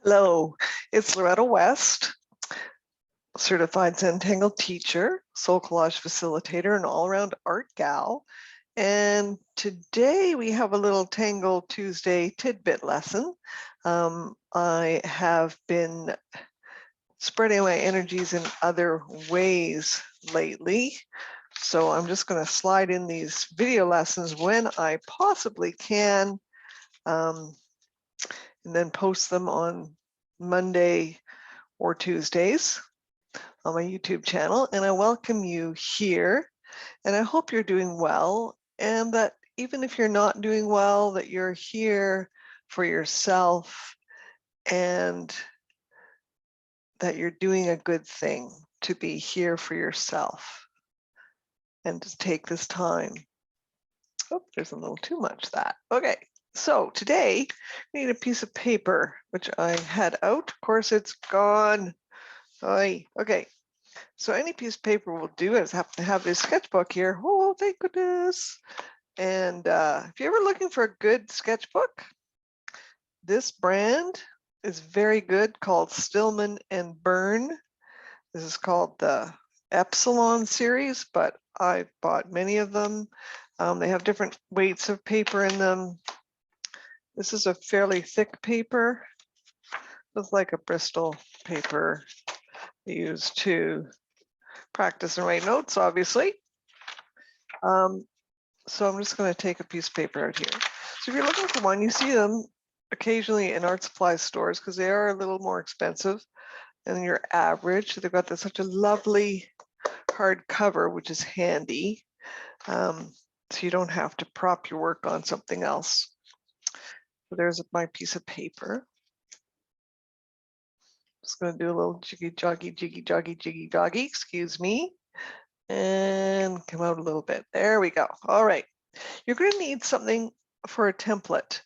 Hello, it's Loretta West, certified Zendalas teacher, soul collage facilitator, and all-around art gal. And today we have a little Tangle Tuesday tidbit lesson. I have been spreading my energies in other ways lately. So I'm just going to slide in these video lessons when I possibly can, and then post them on Monday or Tuesdays on my YouTube channel. And I welcome you here. And I hope you're doing well, and that even if you're not doing well, that you're here for yourself and that you're doing a good thing to be here for yourself and to take this time. Oh, there's a little too much of that. Okay, so today we need a piece of paper, which I had out. Of course, it's gone. Okay, so any piece of paper will do. I just have to have this sketchbook here. Oh, thank goodness. And if you're ever looking for a good sketchbook, this brand is very good, called Stillman and Byrne. This is called the Epsilon series, but I've bought many of them. They have different weights of paper in them. This is a fairly thick paper. It's like a Bristol paper used to practice and write notes, obviously. So I'm just going to take a piece of paper out here. So if you're looking for one, you see them occasionally in art supply stores because they are a little more expensive than your average. They've got such a lovely hard cover, which is handy. So you don't have to prop your work on something else. So there's my piece of paper. Just going to do a little jiggy joggy, excuse me, and come out a little bit. There we go. All right. You're going to need something for a template.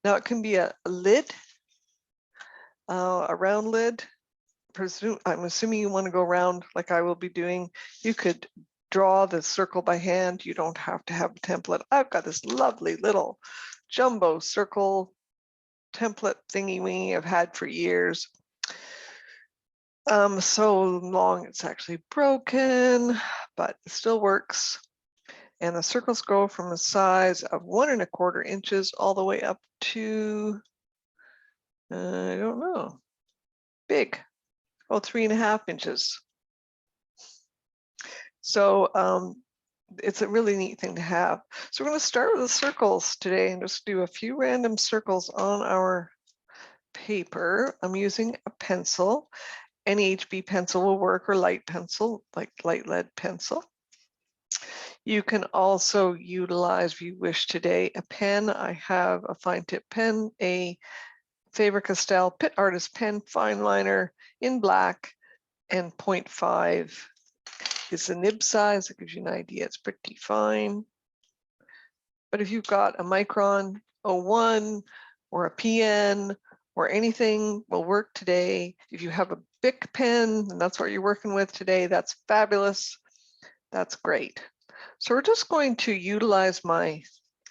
Now it can be a lid, a round lid. I'm assuming you want to go around like I will be doing. You could draw the circle by hand. You don't have to have a template. I've got this lovely little jumbo circle template thingy wingy I've had for years. So long it's actually broken, but it still works. And the circles go from a size of 1 1/4 inches all the way up to, I don't know, big, 3.5 inches. So it's a really neat thing to have. So we're going to start with the circles today and just do a few random circles on our paper. I'm using a pencil. Any HB pencil will work, or light pencil, like light lead pencil. You can also utilize, if you wish today, a pen. I have a fine tip pen, a Faber-Castell Pitt Artist pen, fine liner in black, and 0.5 is the nib size. That gives you an idea. It's pretty fine. But if you've got a Micron 01 or a PN or anything will work today. If you have a Bic pen and that's what you're working with today, that's fabulous. That's great. So we're just going to utilize my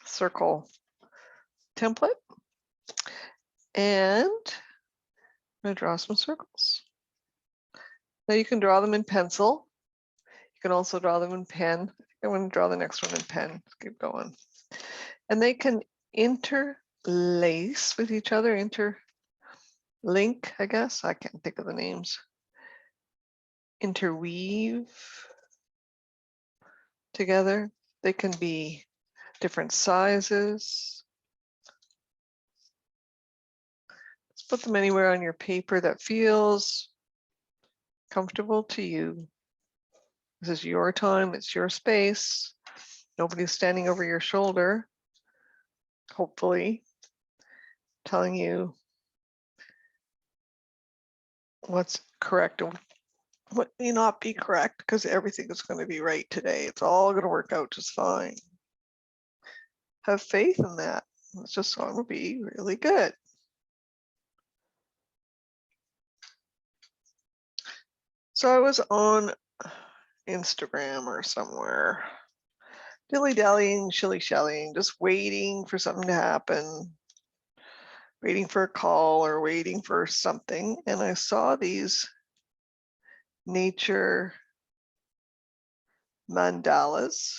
circle template, and I'm going to draw some circles. Now you can draw them in pencil. You can also draw them in pen. I think I'm going to draw the next one in pen. Let's keep going. And they can interlace with each other, interlink, I guess. I can't think of the names. Interweave together. They can be different sizes. Let's put them anywhere on your paper that feels comfortable to you. This is your time, it's your space. Nobody's standing over your shoulder, hopefully, telling you what's correct and what may not be correct, because everything is going to be right today. It's all going to work out just fine. Have faith in that. It's just going to be really good. So I was on Instagram or somewhere, dilly-dallying, shilly-shallying, just waiting for something to happen. waiting for a call or waiting for something. And I saw these nature mandalas.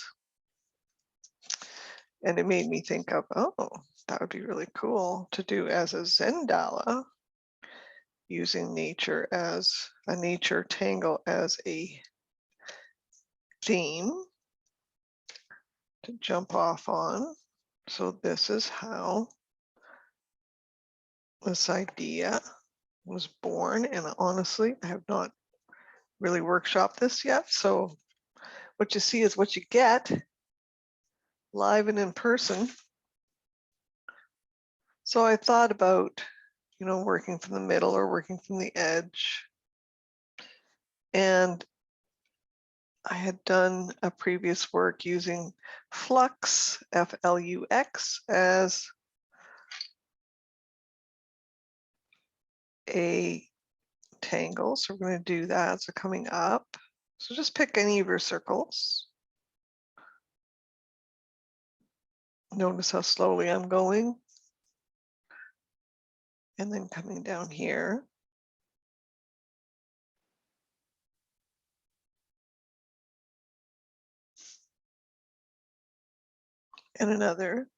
And it made me think of, oh, that would be really cool to do as a Zendala, using nature as a nature tangle as a theme to jump off on. So this is how this idea was born. And honestly, I have not really workshopped this yet. So what you see is what you get live and in person. So I thought about, working from the middle or working from the edge. And I had done a previous work using flux, F-L-U-X, as a tangle. So we're going to do that. So coming up, so just pick any of your circles. Notice how slowly I'm going. And then coming down here. And another.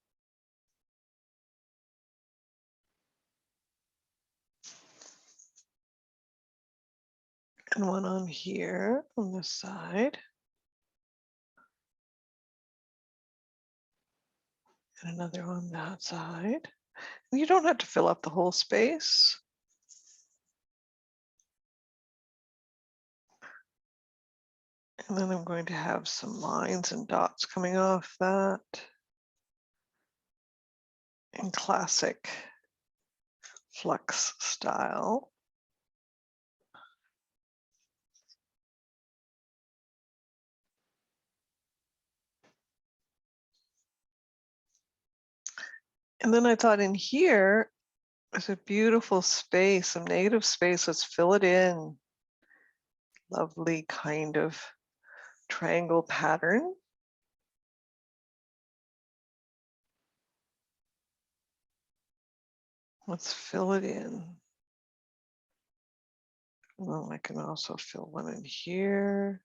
And one on here on this side. And another on that side. And you don't have to fill up the whole space. And then I'm going to have some lines and dots coming off that in classic flux style. And then I thought in here is a beautiful space, some negative space. Let's fill it in. Lovely kind of triangle pattern. Let's fill it in. Well, I can also fill one in here.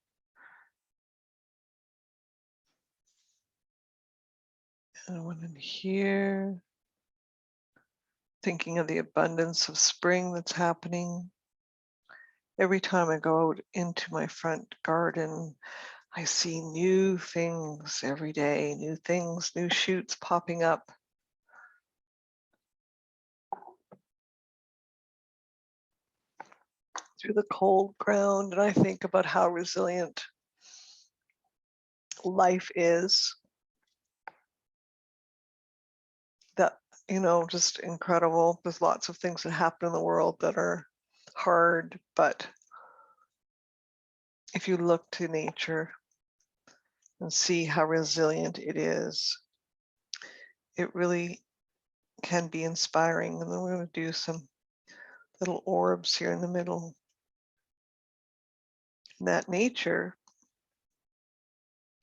And one in here. Thinking of the abundance of spring that's happening. Every time I go out into my front garden, I see new things every day, new things, new shoots popping up. Through the cold ground, and I think about how resilient life is. That, just incredible. There's lots of things that happen in the world that are hard, but if you look to nature and see how resilient it is, it really can be inspiring. And then we're going to do some little orbs here in the middle. And that nature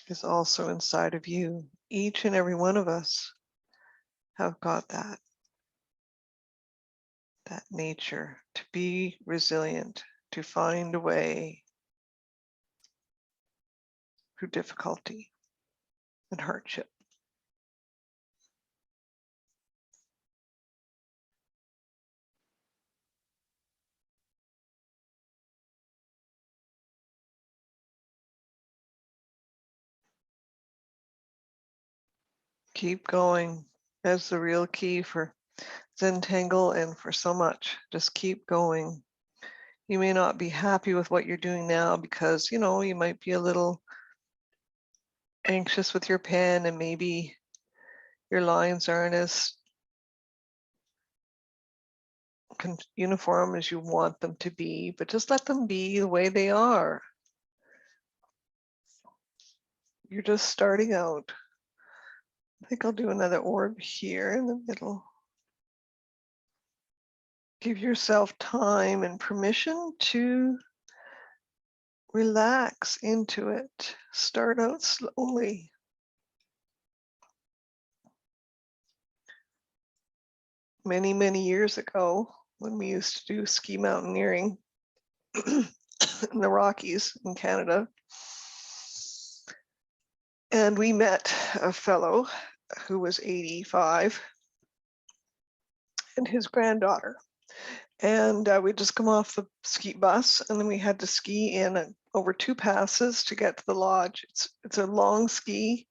is also inside of you. Each and every one of us have got that nature to be resilient, to find a way through difficulty and hardship. Keep going. That's the real key for Zentangle and for so much. Just keep going. You may not be happy with what you're doing now because, you might be a little anxious with your pen and maybe your lines aren't as uniform as you want them to be, but just let them be the way they are. You're just starting out. I think I'll do another orb here in the middle. Give yourself time and permission to relax into it. Start out slowly. many, many years ago when we used to do ski mountaineering in the Rockies in Canada. And we met a fellow who was 85 and his granddaughter. And we'd just come off the ski bus, and then we had to ski in over 2 passes to get to the lodge. It's a long ski.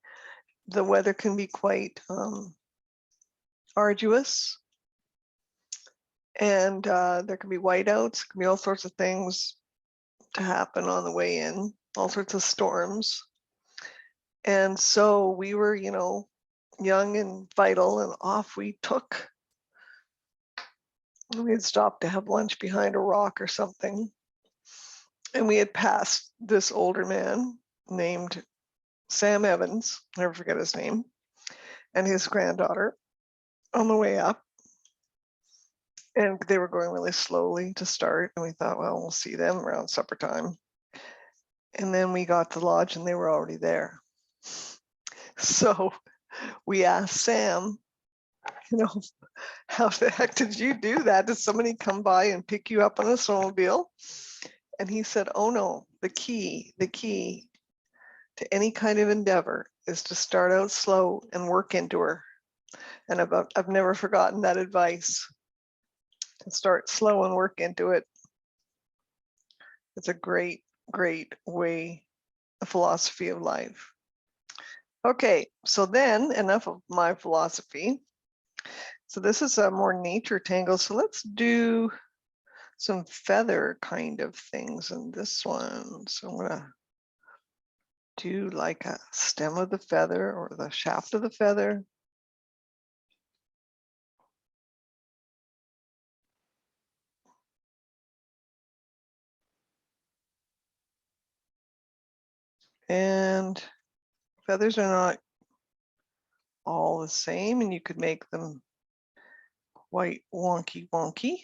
The weather can be quite arduous, and there can be whiteouts, can be all sorts of things to happen on the way in, all sorts of storms. And so we were, young and vital, and off we took. We had stopped to have lunch behind a rock or something. And we had passed this older man named Sam Evans, never forget his name, and his granddaughter on the way up. And they were going really slowly to start. And we thought, well, we'll see them around supper time. And then we got to the lodge and they were already there. So we asked Sam, how the heck did you do that? Did somebody come by and pick you up on a snowmobile? And he said, oh no, the key to any kind of endeavor is to start out slow and work into her. And I've never forgotten that advice. To start slow and work into it. It's a great, great way, a philosophy of life. Okay, so then enough of my philosophy. So this is a more nature tangle. So let's do some feather kind of things in this one. So I'm gonna do like a stem of the feather or the shaft of the feather. And feathers are not all the same, and you could make them quite wonky wonky.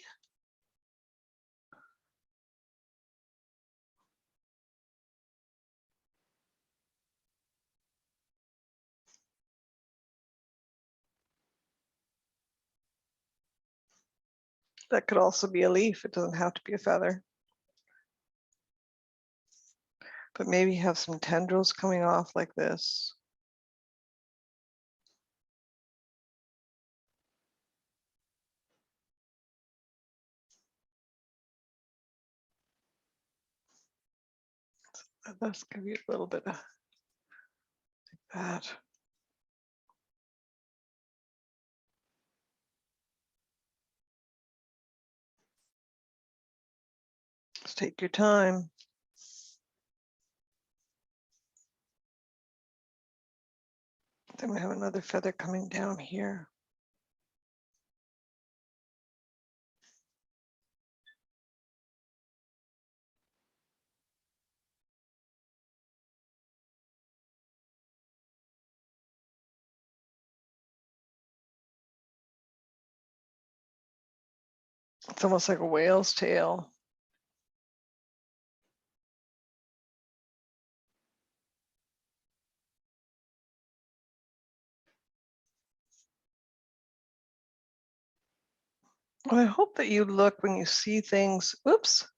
That could also be a leaf. It doesn't have to be a feather. But maybe have some tendrils coming off like this. Let's give you a little bit of that. Just take your time. Then we have another feather coming down here. It's almost like a whale's tail. And I hope that you look when you see things, oops,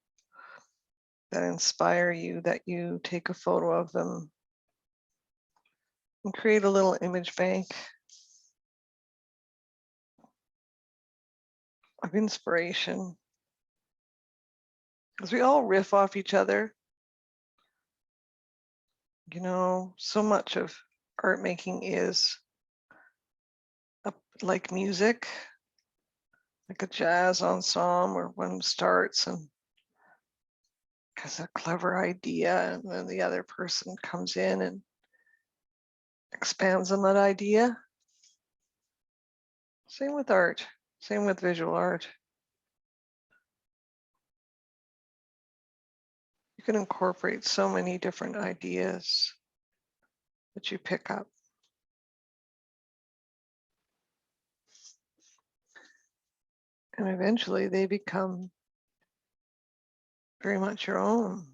that inspire you, that you take a photo of them and create a little image bank of inspiration. Because we all riff off each other. So much of art making is like music, like a jazz ensemble where one starts and has a clever idea, and then the other person comes in and expands on that idea. Same with art, same with visual art. You can incorporate so many different ideas that you pick up. And eventually they become very much your own.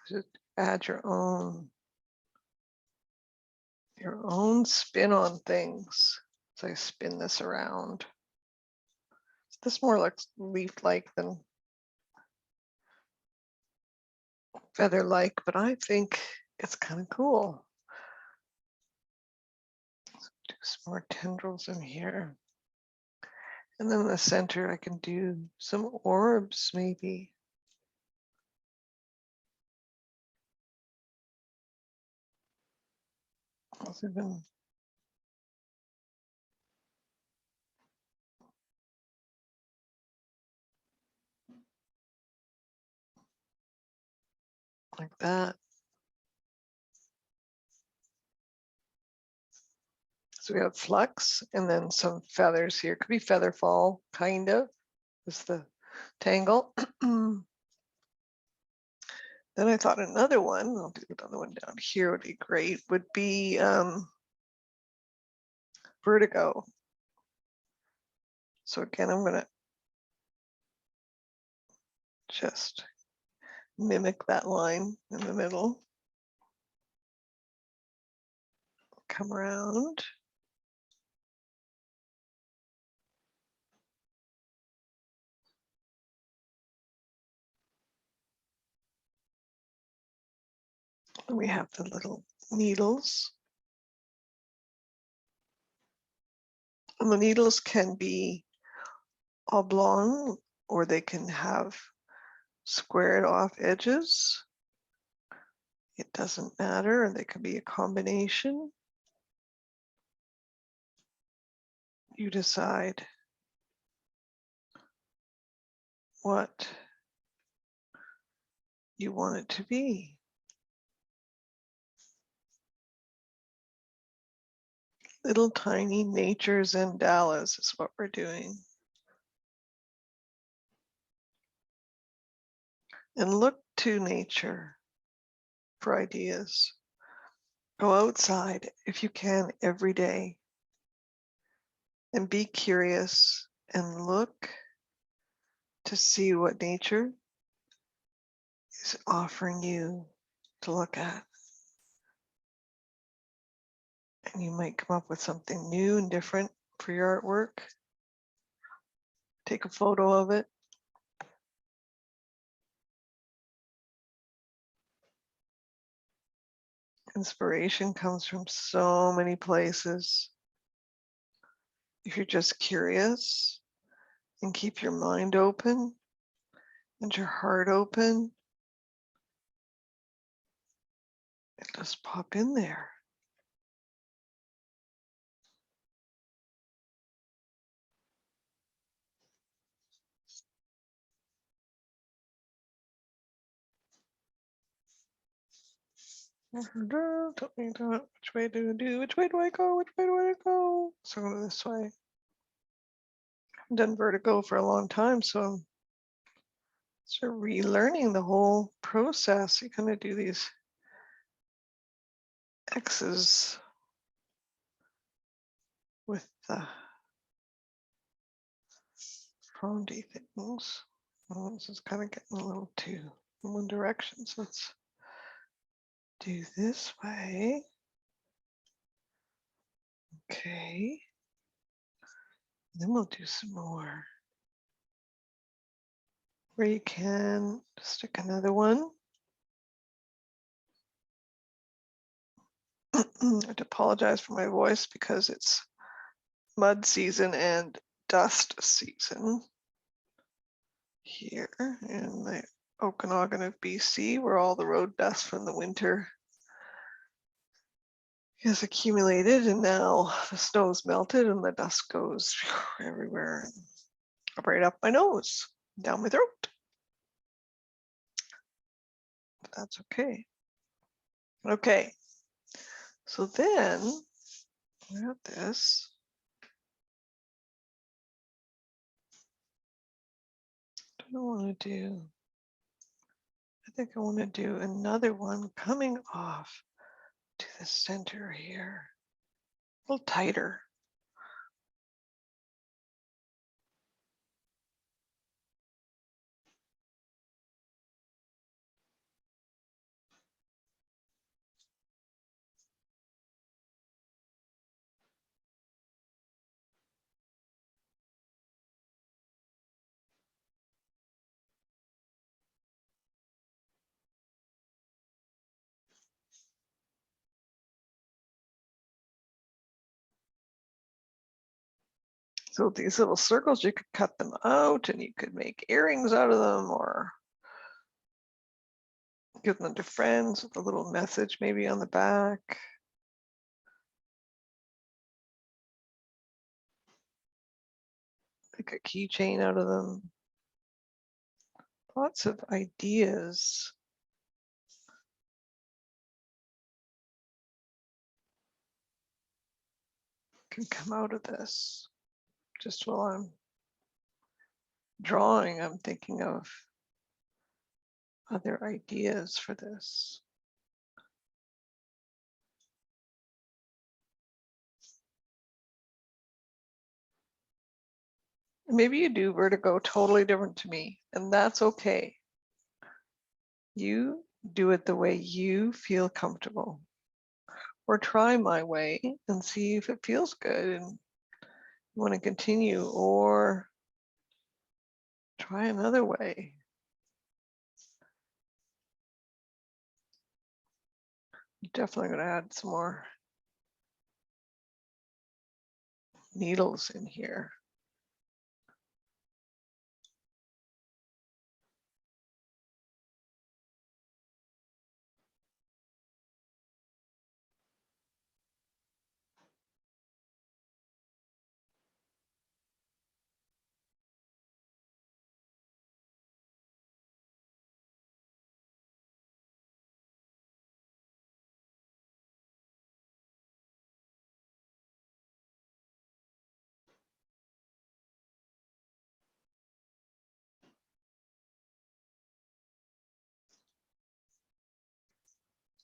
Just add your own spin on things. So I spin this around. This more looks leaf-like than feather-like, but I think it's kind of cool. Do some more tendrils in here. And then in the center, I can do some orbs, maybe. Even like that. So we have flux and then some feathers here. Could be feather fall, kind of, is the tangle. Then I thought another one, I'll do another one down here would be great, would be vertigo. So again, I'm gonna just mimic that line in the middle. Come around. And we have the little needles. And the needles can be oblong or they can have squared off edges. It doesn't matter, and they could be a combination. You decide what you want it to be. Little tiny nature Zendalas is what we're doing. And look to nature for ideas. Go outside if you can every day and be curious and look to see what nature is offering you to look at. And you might come up with something new and different for your artwork. Take a photo of it. Inspiration comes from so many places. If you're just curious and keep your mind open and your heart open, it just pop in there. Which way do I do? Which way do I go? Which way do I go? So go this way. I've done vertigo for a long time, so I'm sort of relearning the whole process. You're going to do these X's with the frondy things. Oh, this is kind of getting a little too in one direction, so let's do this way. Okay. Then we'll do some more. Where you can stick another one. I have to apologize for my voice because it's mud season and dust season here in the Okanagan of BC, where all the road dust from the winter is accumulated, and now the snow's melted and the dust goes everywhere, right up my nose, down my throat. But that's okay. Okay, so then we have this. What do I want to do? I think I want to do another one coming off to the center here, a little tighter. So these little circles, you could cut them out and you could make earrings out of them or give them to friends with a little message maybe on the back. Make a keychain out of them. Lots of ideas can come out of this. Just while I'm drawing, I'm thinking of other ideas for this. Maybe you do vertigo totally different to me, and that's okay. You do it the way you feel comfortable. Or try my way and see if it feels good and you want to continue, or try another way. I'm definitely going to add some more needles in here.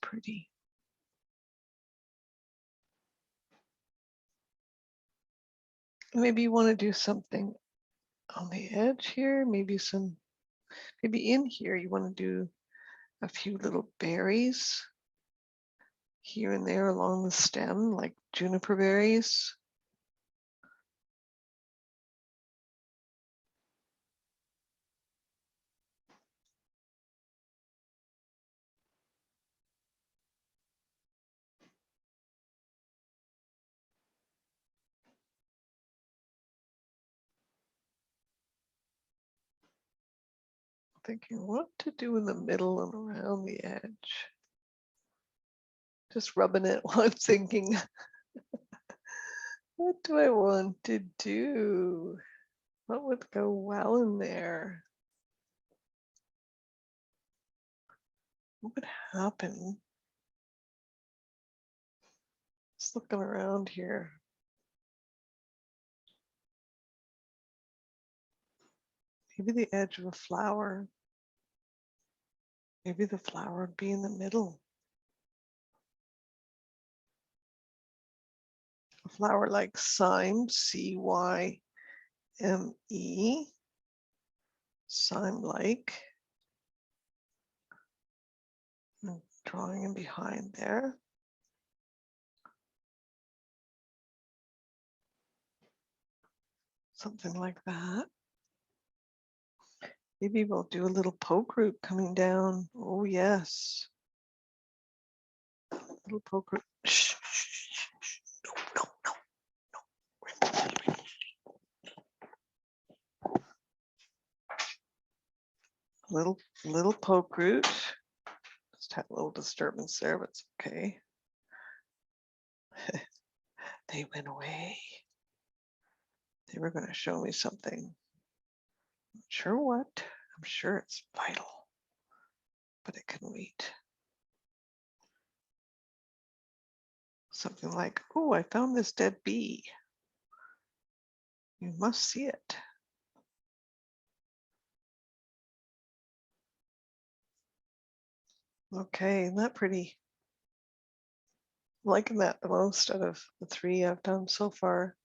Pretty. Maybe you want to do something on the edge here, maybe in here you want to do a few little berries here and there along the stem, like juniper berries. Thinking what to do in the middle and around the edge. Just rubbing it while I'm thinking, what do I want to do? What would go well in there? What would happen? Just looking around here. Maybe the edge of a flower. Maybe the flower would be in the middle. A flower like cyme, C-Y-M-E, cyme-like. Drawing in behind there. Something like that. Maybe we'll do a little poke root coming down. Oh, yes. Little poke root. Shh, shh, shh, shh. No, no, no, no. Little poke root. Just had a little disturbance there, but it's okay. They went away. They were going to show me something. Not sure what. I'm sure it's vital, but it can wait. Something like, oh, I found this dead bee. You must see it. Okay, isn't that pretty? I'm liking that the most out of the three I've done so far.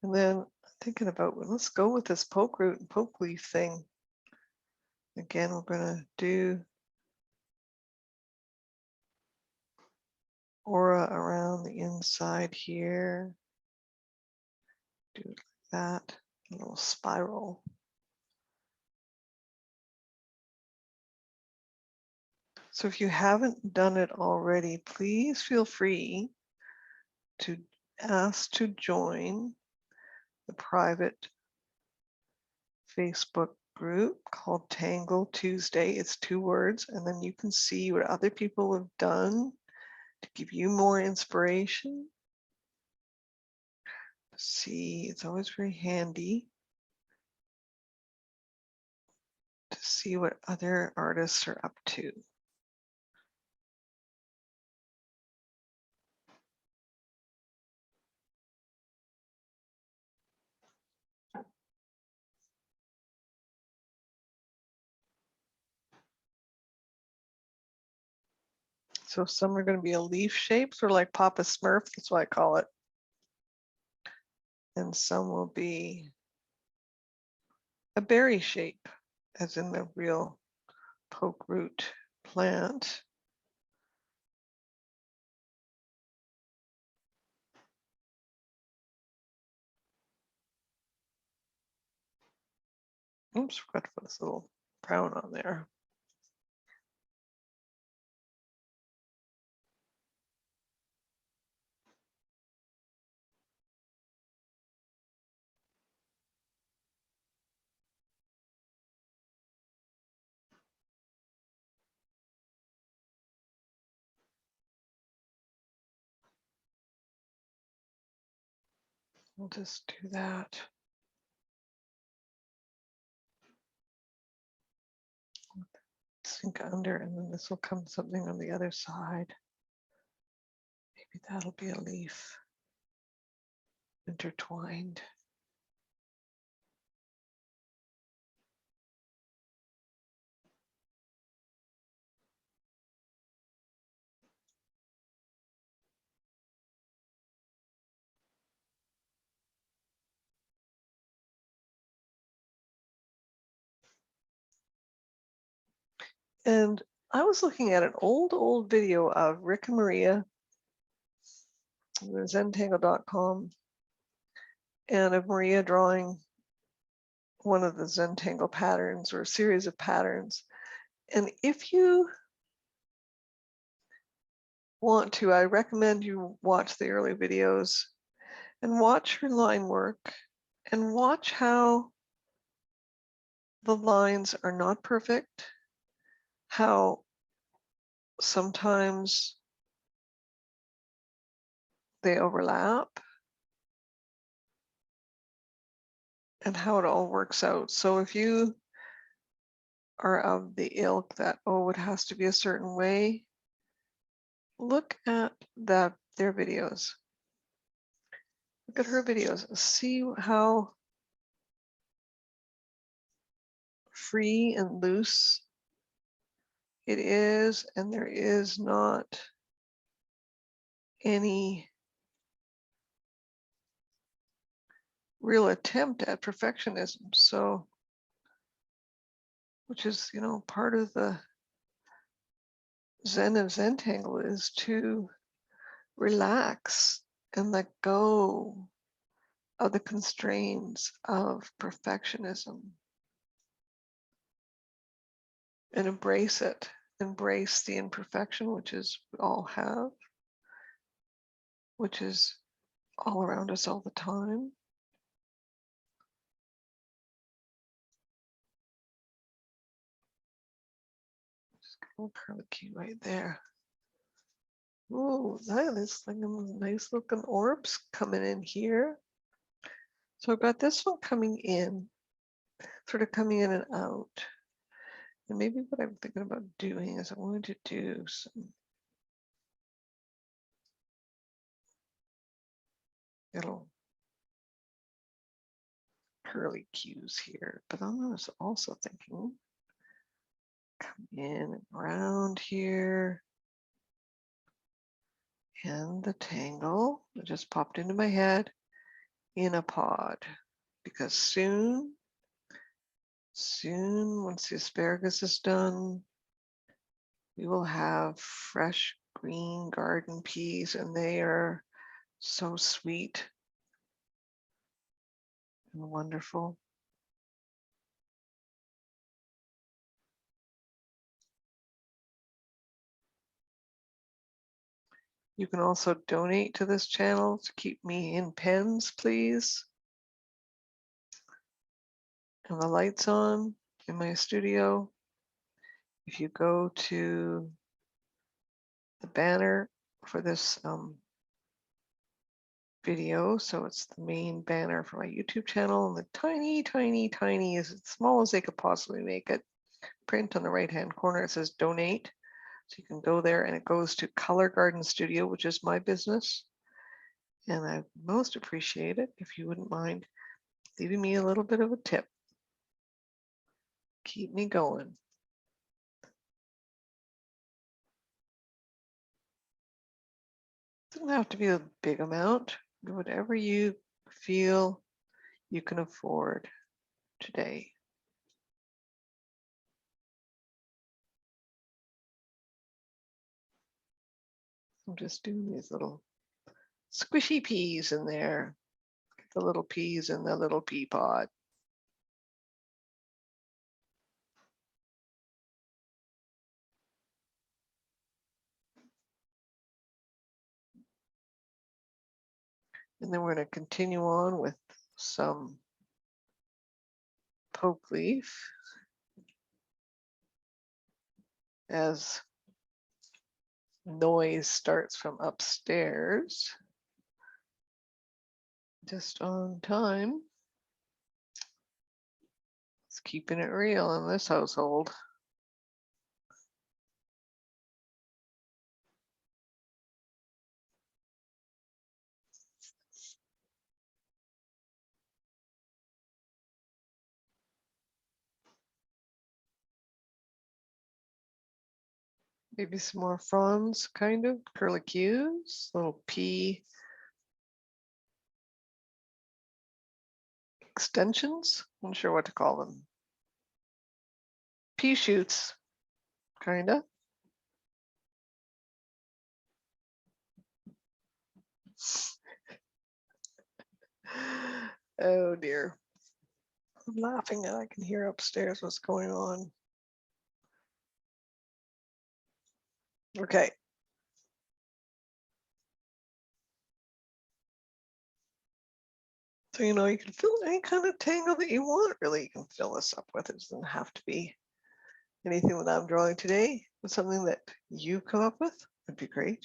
And then thinking about, well, let's go with this poke root and poke leaf thing. Again, we're going to do aura around the inside here. Do it like that, a little spiral. So if you haven't done it already, please feel free to asked to join the private Facebook group called Tangle Tuesday. It's 2 words, and then you can see what other people have done to give you more inspiration. See, it's always very handy to see what other artists are up to. So some are going to be a leaf shape, sort of like Papa Smurf, that's what I call it. And some will be a berry shape, as in the real poke root plant. Oops, forgot to put this little brown on there. We'll just do that. Sink under, and then this will come something on the other side. Maybe that'll be a leaf intertwined. And I was looking at an old video of Rick and Maria, Zentangle.com, and of Maria drawing one of the Zentangle patterns or a series of patterns. And if you want to, I recommend you watch the early videos and watch her line work and watch how the lines are not perfect, how sometimes they overlap, and how it all works out. So if you are of the ilk that, oh, it has to be a certain way, look at their videos. Look at her videos. See how free and loose it is, and there is not any real attempt at perfectionism. So, which is, you know, part of the Zen of Zentangle is to relax and let go of the constraints of perfectionism and embrace it. Embrace the imperfection, which is we all have, which is all around us all the time. Just a little curlicue right there. Ooh, that's like nice looking orbs coming in here. So I've got this one coming in, sort of coming in and out. And maybe what I'm thinking about doing is I wanted to do some little curly cues here, but I was also thinking come in and around here. And the tangle that just popped into my head in a pod, because soon, once the asparagus is done, we will have fresh green garden peas, and they are so sweet and wonderful. You can also donate to this channel to keep me in pens, please. And the lights on in my studio. If you go to the banner for this video, so it's the main banner for my YouTube channel, and the tiny is as small as they could possibly make it. Print on the right hand corner, it says donate. So you can go there and it goes to Color Garden Studio, which is my business. And I most appreciate it if you wouldn't mind leaving me a little bit of a tip. Keep me going. Doesn't have to be a big amount, whatever you feel you can afford today. I'm just doing these little squishy peas in there. Get the little peas in the little pea pod. And then we're going to continue on with some poke leaf as noise starts from upstairs. Just on time. It's keeping it real in this household. Maybe some more fronds, kind of curlicues, little pea extensions. I'm not sure what to call them. Pea shoots, kind of. Oh dear. I'm laughing and I can hear upstairs what's going on. Okay. So, you can fill any kind of tangle that you want, really. You can fill this up with. It doesn't have to be anything that I'm drawing today, but something that you come up with would be great.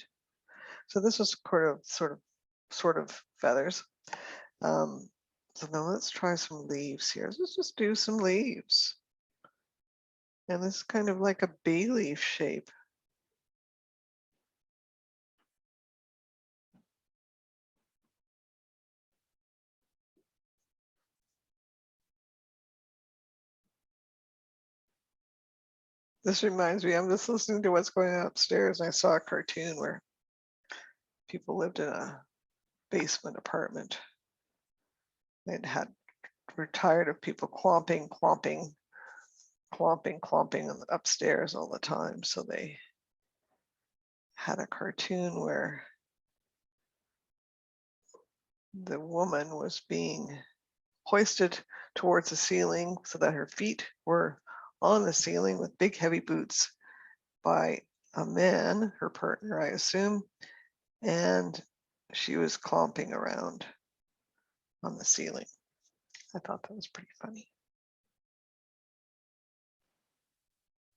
So this was sort of feathers. So now let's try some leaves here. Let's just do some leaves. And this is kind of like a bay leaf shape. This reminds me, I'm just listening to what's going on upstairs, and I saw a cartoon where people lived in a basement apartment. Were tired of people clomping upstairs all the time. So they had a cartoon where the woman was being hoisted towards the ceiling so that her feet were on the ceiling with big heavy boots by a man, her partner, I assume, and she was clomping around on the ceiling. I thought that was pretty funny.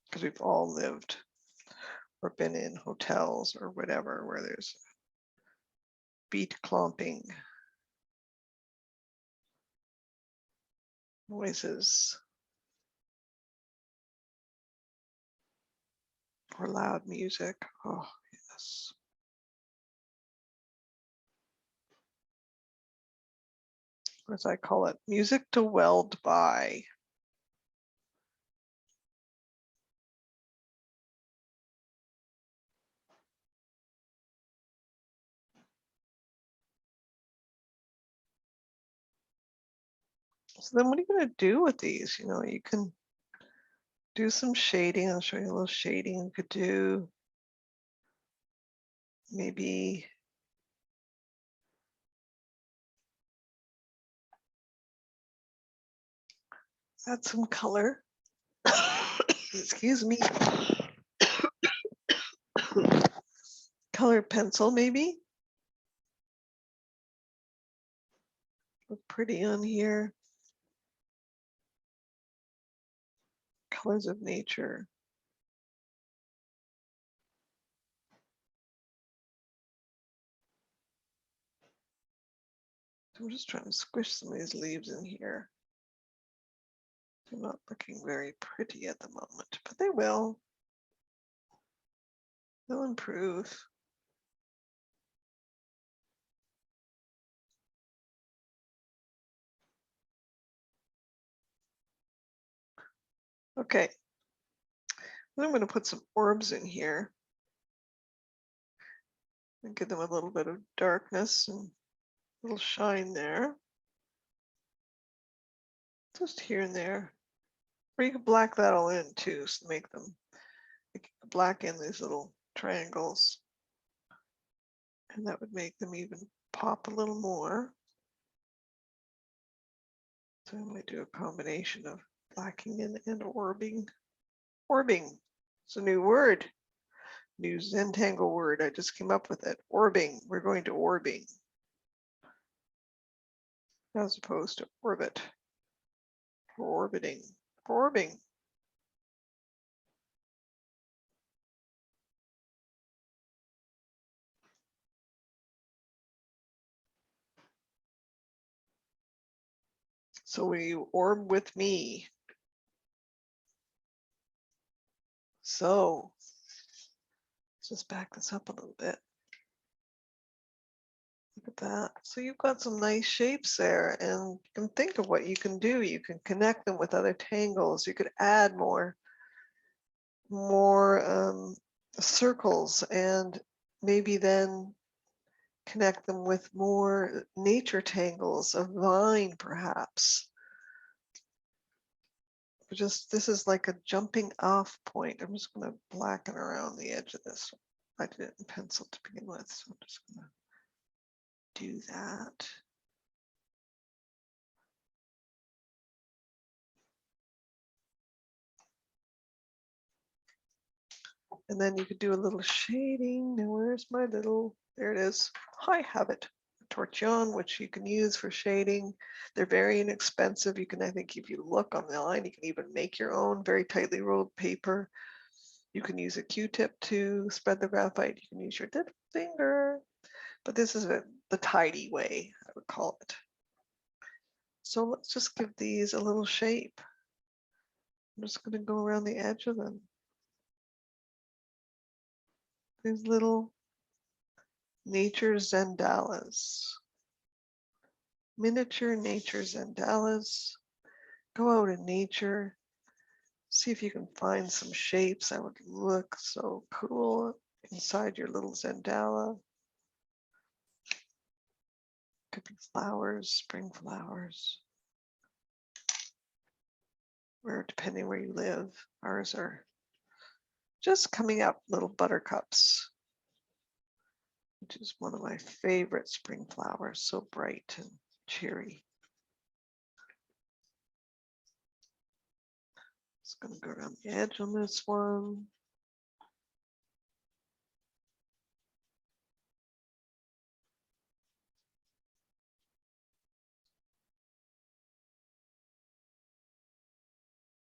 Because we've all lived or been in hotels or whatever where there's feet clomping noises or loud music. Oh, yes. As I call it, music to weld by. So then what are you going to do with these? You can do some shading. I'll show you a little shading. You could do maybe add some color. Excuse me. colored pencil maybe. Look pretty on here. Colors of nature. I'm just trying to squish some of these leaves in here. They're not looking very pretty at the moment, but they will. They'll improve. Okay. Then I'm going to put some orbs in here and give them a little bit of darkness and a little shine there. Just here and there. Or you can black that all in too, so make them black in these little triangles. And that would make them even pop a little more. So I might do a combination of blacking in and orbing. Orbing, it's a new word. New Zentangle word, I just came up with it. Orbing, we're going to orbing. As opposed to orbit. For orbiting, for orbing. So we orb with me. So let's just back this up a little bit. Look at that. So you've got some nice shapes there, and you can think of what you can do. You can connect them with other tangles. You could add more circles, and maybe then connect them with more nature tangles, a vine perhaps. This is like a jumping off point. I'm just going to blacken around the edge of this. I did it in pencil to begin with, so I'm just going to do that. And then you could do a little shading. Now where's my little, there it is. I have it. Torchon, which you can use for shading. They're very inexpensive. You can, I think, if you look on the line, you can even make your own very tightly rolled paper. You can use a Q-tip to spread the graphite. You can use your little finger, but this is the tidy way, I would call it. So let's just give these a little shape. I'm just going to go around the edge of them. These little nature Zendalas. Miniature nature Zendalas. Go out in nature. See if you can find some shapes that would look so cool inside your little Zendala. Could be flowers, spring flowers. Or depending where you live, ours are just coming up, little buttercups, which is one of my favorite spring flowers, so bright and cheery. Just going to go around the edge on this one.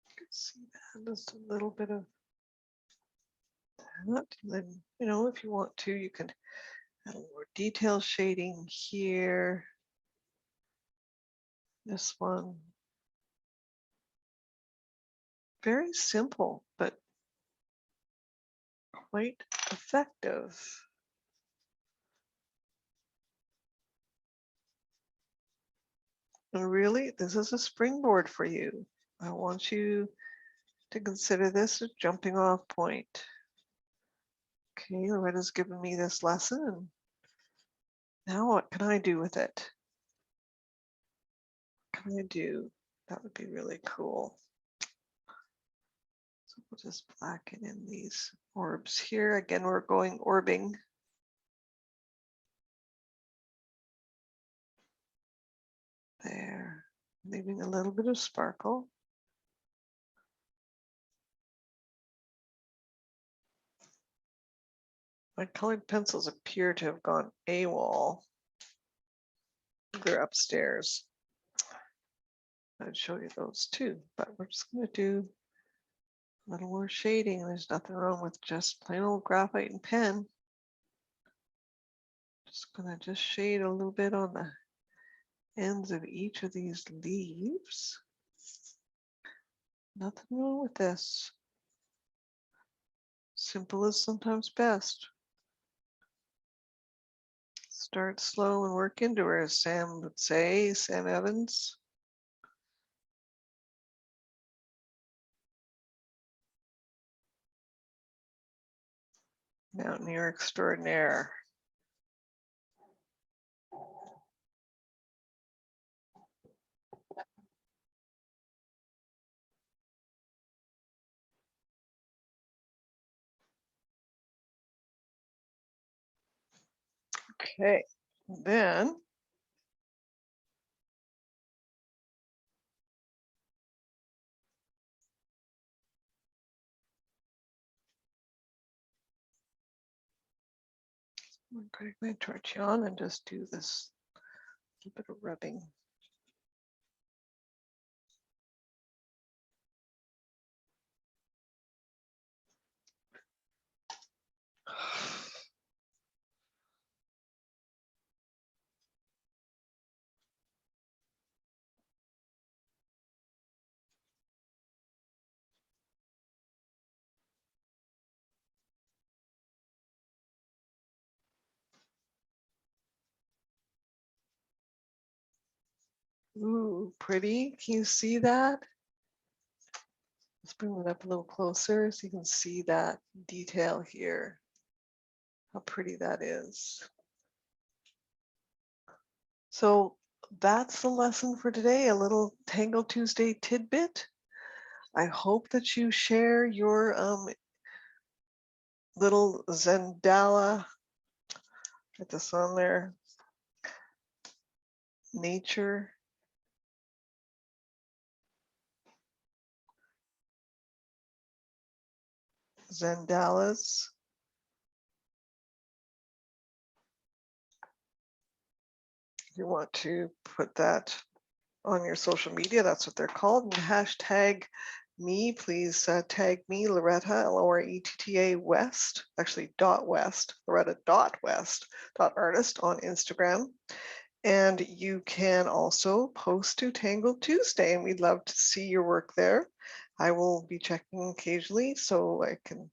You can see that, just a little bit of that. And then, you know, if you want to, you can add a little more detail shading here. This one. Very simple, but quite effective. And really, this is a springboard for you. I want you to consider this a jumping off point. Okay, Loretta's given me this lesson. Now what can I do with it? What can I do? That would be really cool. So we'll just blacken in these orbs here. Again, we're going orbing. There, leaving a little bit of sparkle. My colored pencils appear to have gone AWOL. They're upstairs. I'd show you those too, but we're just going to do a little more shading. There's nothing wrong with just plain old graphite and pen. Just going to shade a little bit on the ends of each of these leaves. Nothing wrong with this. Simple is sometimes best. Start slow and work into her, as Sam would say, Sam Evans. Mountaineer extraordinaire. Okay, then I'm going to take my torch on and just do this little bit of rubbing. Ooh, pretty. Can you see that? Let's bring it up a little closer so you can see that detail here. How pretty that is. So that's the lesson for today, a little Tangle Tuesday tidbit. I hope that you share your little Zendala, get this on there, nature. Zendalas. You want to put that on your social media, that's what they're called, and hashtag me, please tag me, Loretta, Loretta West, actually .west, Loretta.west, .artist on Instagram. And you can also post to Tangle Tuesday, and we'd love to see your work there. I will be checking occasionally so I can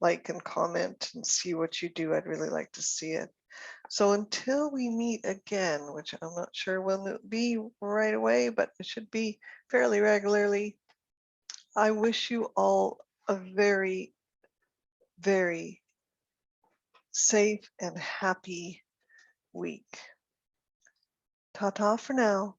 like and comment and see what you do. I'd really like to see it. So until we meet again, which I'm not sure when it'll be right away, but it should be fairly regularly, I wish you all a very, very safe and happy week. Ta-ta for now.